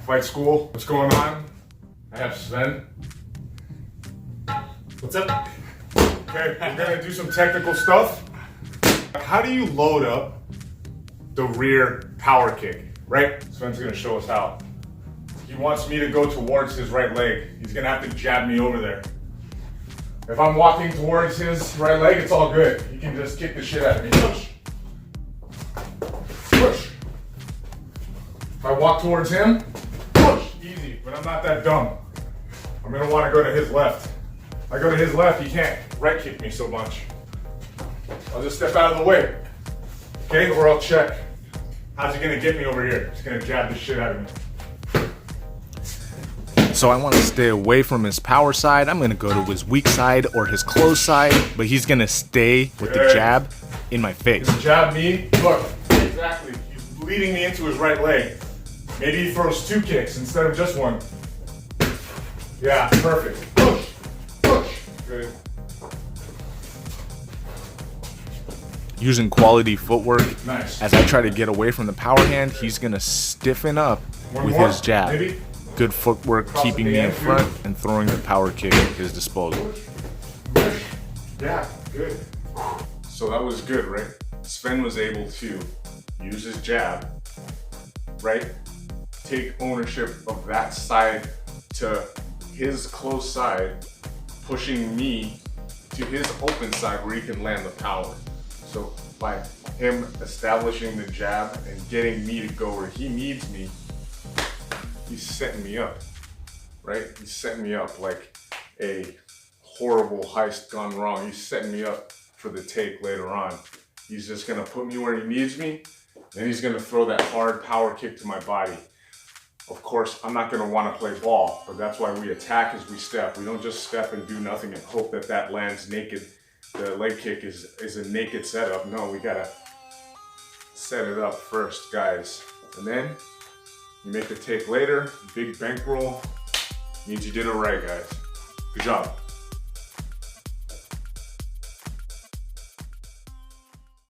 Fight School. What's going on? I have Sven. What's up? Okay, we're gonna do some technical stuff. How do you load up the rear power kick, right? Sven's gonna show us how. He wants me to go towards his right leg. He's gonna have to jab me over there. If I'm walking towards his right leg, it's all good. He can just kick the shit out of me. Push. Push. If I walk towards him, push. Easy, but I'm not that dumb. I'm gonna wanna go to his left. If I go to his left, he can't right kick me so much. I'll just step out of the way. Okay, or I'll check. How's he gonna get me over here? He's gonna jab the shit out of me. So I want to stay away from his power side. I'm going to go to his weak side or his close side, but he's going to stay with the jab in my face. He's jab me. Look, exactly. He's leading me into his right leg. Maybe he throws 2 kicks instead of just 1. Yeah, perfect. Push, push. Good. Using quality footwork. Nice. As I try to get away from the power hand, he's going to stiffen up with his jab. Maybe. Good footwork, keeping me in front and throwing the power kick at his disposal. Yeah, good. So that was good, right? Sven was able to use his jab, right? Take ownership of that side to his close side, pushing me to his open side where he can land the power. So by him establishing the jab and getting me to go where he needs me, he's setting me up, right? He's setting me up like a horrible heist gone wrong. He's setting me up for the take later on. He's just gonna put me where he needs me, then he's gonna throw that hard power kick to my body. Of course, I'm not gonna wanna play ball, but that's why we attack as we step. We don't just step and do nothing and hope that that lands naked. The leg kick is a naked setup. No, we gotta set it up first, guys. And then you make the take later, big bankroll, means you did it right, guys. Good job.